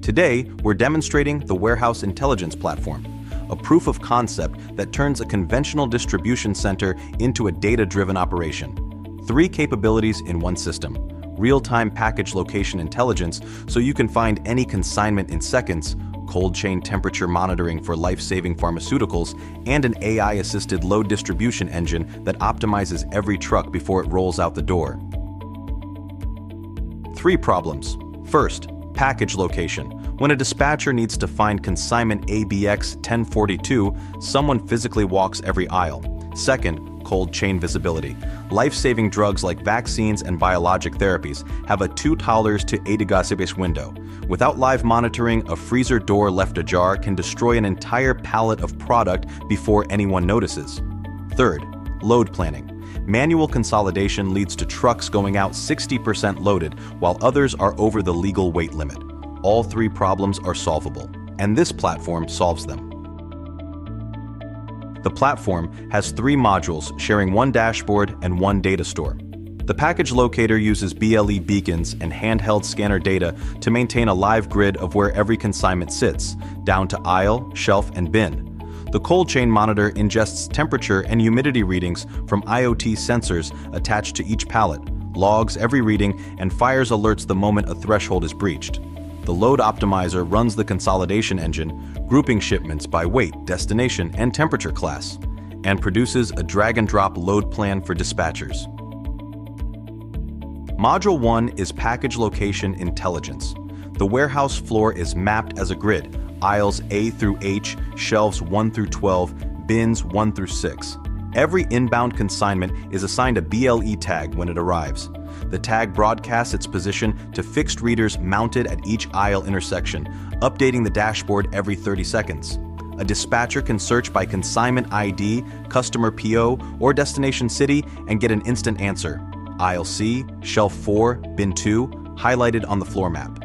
Today, we're demonstrating the Warehouse Intelligence Platform, a proof of concept that turns a conventional distribution center into a data-driven operation. 3 capabilities in one system: real-time package location intelligence so you can find any consignment in seconds, cold chain temperature monitoring for life-saving pharmaceuticals, and an AI-assisted load distribution engine that optimizes every truck before it rolls out the door. 3 problems. First, package location. When a dispatcher needs to find consignment ABX 1042, someone physically walks every aisle. Second, cold chain visibility. Life-saving drugs like vaccines and biologic therapies have a 2 to 8 window. Without live monitoring, a freezer door left ajar can destroy an entire pallet of product before anyone notices. Third, load planning. Manual consolidation leads to trucks going out 60% loaded, while others are over the legal weight limit. All 3 problems are solvable, and this platform solves them. The platform has 3 modules sharing 1 dashboard and 1 data store. The package locator uses BLE beacons and handheld scanner data to maintain a live grid of where every consignment sits, down to aisle, shelf, and bin. The cold chain monitor ingests temperature and humidity readings from IoT sensors attached to each pallet, logs every reading, and fires alerts the moment a threshold is breached. The load optimizer runs the consolidation engine, grouping shipments by weight, destination, and temperature class, and produces a drag-and-drop load plan for dispatchers. Module 1 is Package Location Intelligence. The warehouse floor is mapped as a grid, aisles A through H, shelves 1 through 12, bins 1 through 6. Every inbound consignment is assigned a BLE tag when it arrives. The tag broadcasts its position to fixed readers mounted at each aisle intersection, updating the dashboard every 30 seconds. A dispatcher can search by consignment ID, customer PO, or destination city and get an instant answer. Aisle C, shelf 4, bin 2, highlighted on the floor map.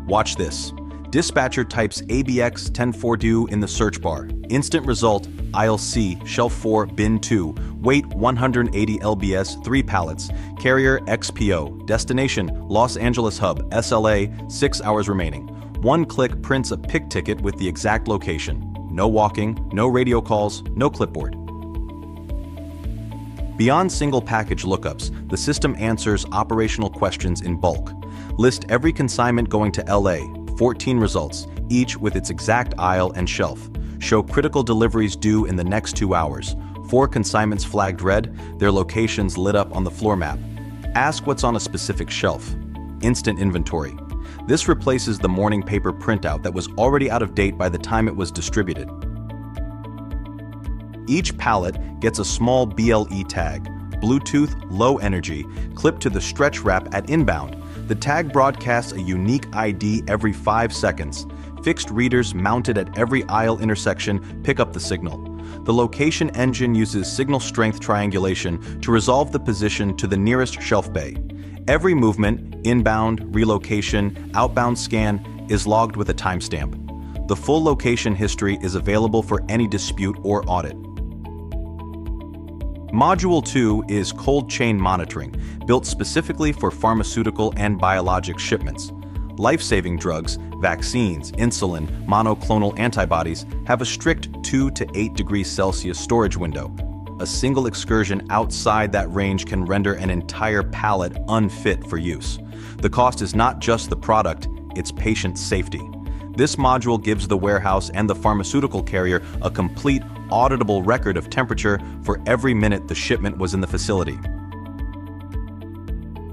Watch this. Dispatcher types ABX 1042 in the search bar. Instant result, aisle C, shelf 4, bin 2, weight 180 lbs, 3 pallets, carrier XPO, destination Los Angeles hub, SLA, 6 hours remaining. 1 click prints a pick ticket with the exact location. No walking, no radio calls, no clipboard. Beyond single package lookups, the system answers operational questions in bulk. List every consignment going to LA, 14 results, each with its exact aisle and shelf. Show critical deliveries due in the next 2 hours. 4 consignments flagged red, their locations lit up on the floor map. Ask what's on a specific shelf. Instant inventory. This replaces the morning paper printout that was already out of date by the time it was distributed. Each pallet gets a small BLE tag, Bluetooth low energy, clipped to the stretch wrap at inbound. The tag broadcasts a unique ID every 5 seconds. Fixed readers mounted at every aisle intersection pick up the signal. The location engine uses signal strength triangulation to resolve the position to the nearest shelf bay. Every movement, inbound, relocation, outbound scan, is logged with a timestamp. The full location history is available for any dispute or audit. Module 2 is Cold Chain Monitoring, built specifically for pharmaceutical and biologic shipments. Life-saving drugs, vaccines, insulin, monoclonal antibodies have a strict 2 to 8 degrees Celsius storage window. A single excursion outside that range can render an entire pallet unfit for use. The cost is not just the product, it's patient safety. This module gives the warehouse and the pharmaceutical carrier a complete, auditable record of temperature for every minute the shipment was in the facility.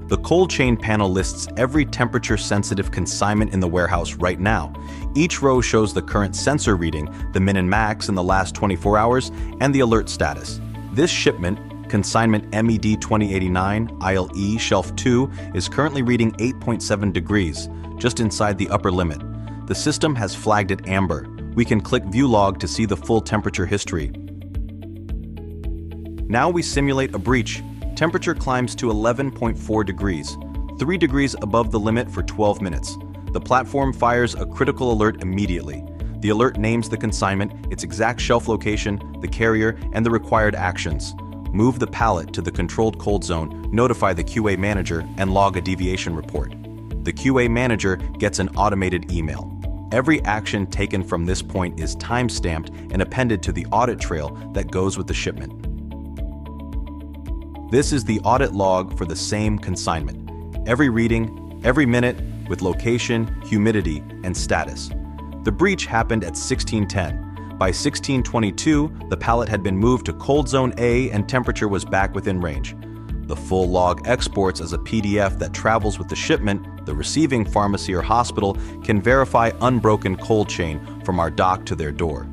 The cold chain panel lists every temperature-sensitive consignment in the warehouse right now. Each row shows the current sensor reading, the min and max in the last 24 hours, and the alert status. This shipment, consignment MED 2089, aisle E, shelf 2, is currently reading 8.7 degrees, just inside the upper limit. The system has flagged it amber. We can click View Log to see the full temperature history. Now we simulate a breach. Temperature climbs to 11.4 degrees, 3 degrees above the limit for 12 minutes. The platform fires a critical alert immediately. The alert names the consignment, its exact shelf location, the carrier, and the required actions. Move the pallet to the controlled cold zone, notify the QA manager, and log a deviation report. The QA manager gets an automated email. Every action taken from this point is time-stamped and appended to the audit trail that goes with the shipment. This is the audit log for the same consignment. Every reading, every minute, with location, humidity, and status. The breach happened at 1610. By 1622, the pallet had been moved to cold zone A and temperature was back within range. The full log exports as a PDF that travels with the shipment. The receiving pharmacy or hospital can verify unbroken cold chain from our dock to their door.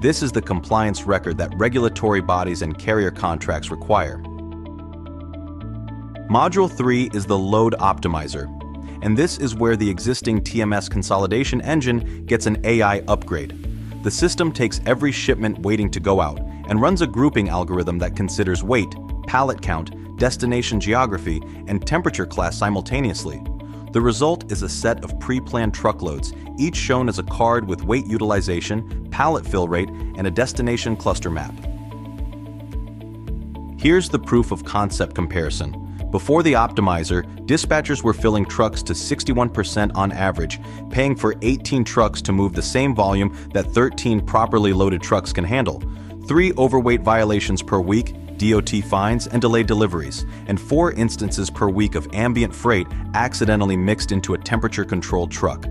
This is the compliance record that regulatory bodies and carrier contracts require. Module 3 is the load optimizer, and this is where the existing TMS consolidation engine gets an AI upgrade. The system takes every shipment waiting to go out and runs a grouping algorithm that considers weight, pallet count, destination geography, and temperature class simultaneously. The result is a set of pre-planned truckloads, each shown as a card with weight utilization, pallet fill rate, and a destination cluster map. Here's the proof of concept comparison. Before the optimizer, dispatchers were filling trucks to 61% on average, paying for 18 trucks to move the same volume that 13 properly loaded trucks can handle. 3 overweight violations per week, DOT fines, and delayed deliveries, and 4 instances per week of ambient freight accidentally mixed into a temperature-controlled truck.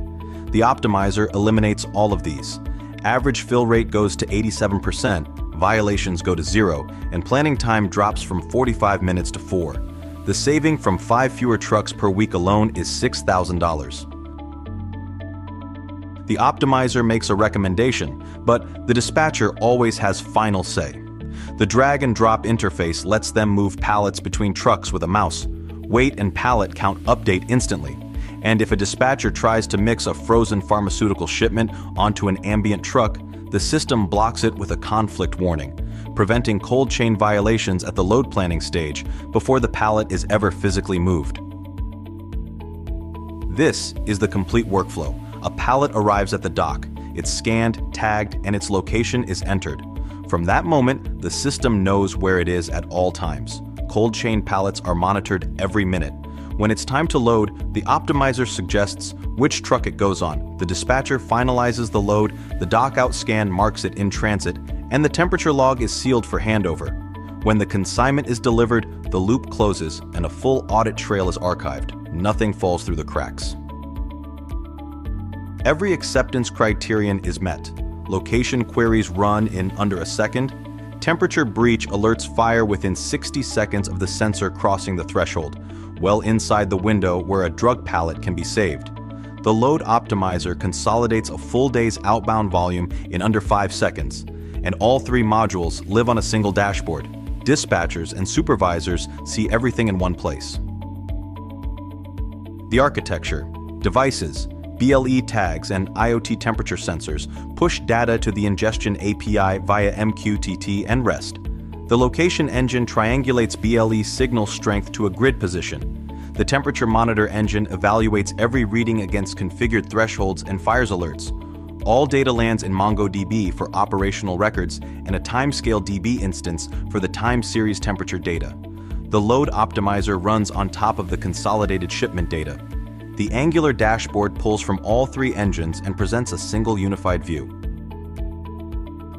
The optimizer eliminates all of these. Average fill rate goes to 87%, violations go to 0, and planning time drops from 45 minutes to 4. The saving from 5 fewer trucks per week alone is $6,000. The optimizer makes a recommendation, but the dispatcher always has final say. The drag and drop interface lets them move pallets between trucks with a mouse. Weight and pallet count update instantly. And if a dispatcher tries to mix a frozen pharmaceutical shipment onto an ambient truck, the system blocks it with a conflict warning, preventing cold chain violations at the load planning stage before the pallet is ever physically moved. This is the complete workflow. A pallet arrives at the dock, it's scanned, tagged, and its location is entered. From that moment, the system knows where it is at all times. Cold chain pallets are monitored every minute. When it's time to load, the optimizer suggests which truck it goes on. The dispatcher finalizes the load, the dock-out scan marks it in transit, and the temperature log is sealed for handover. When the consignment is delivered, the loop closes and a full audit trail is archived. Nothing falls through the cracks. Every acceptance criterion is met. Location queries run in under a second. Temperature breach alerts fire within 60 seconds of the sensor crossing the threshold, well inside the window where a drug pallet can be saved. The load optimizer consolidates a full day's outbound volume in under 5 seconds, and all 3 modules live on a single dashboard. Dispatchers and supervisors see everything in one place. The architecture, devices, BLE tags, and IoT temperature sensors push data to the ingestion API via MQTT and REST. The location engine triangulates BLE signal strength to a grid position. The temperature monitor engine evaluates every reading against configured thresholds and fires alerts. All data lands in MongoDB for operational records and a timescale DB instance for the time series temperature data. The load optimizer runs on top of the consolidated shipment data. The Angular dashboard pulls from all 3 engines and presents a single unified view.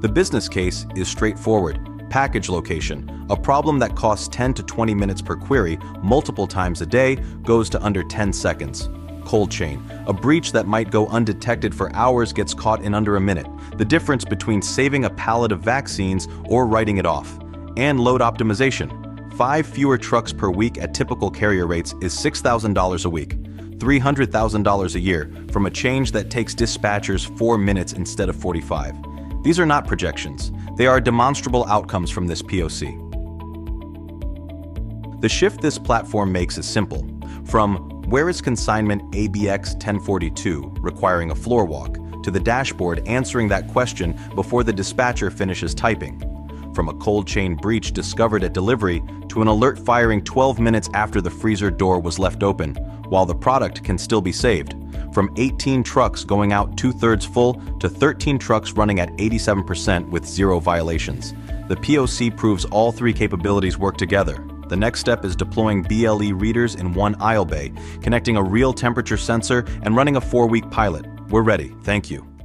The business case is straightforward. Package location, a problem that costs 10 to 20 minutes per query multiple times a day, goes to under 10 seconds. Cold chain, a breach that might go undetected for hours gets caught in under a minute, the difference between saving a pallet of vaccines or writing it off. And load optimization, 5 fewer trucks per week at typical carrier rates is $6,000 a week. $300,000 a year from a change that takes dispatchers 4 minutes instead of 45. These are not projections. They are demonstrable outcomes from this POC. The shift this platform makes is simple. From where is consignment ABX 1042 requiring a floor walk to the dashboard answering that question before the dispatcher finishes typing. From a cold chain breach discovered at delivery to an alert firing 12 minutes after the freezer door was left open, while the product can still be saved. From 18 trucks going out 2/3 full to 13 trucks running at 87% with 0 violations. The POC proves all 3 capabilities work together. The next step is deploying BLE readers in one aisle bay, connecting a real temperature sensor, and running a 4-week pilot. We're ready, thank you.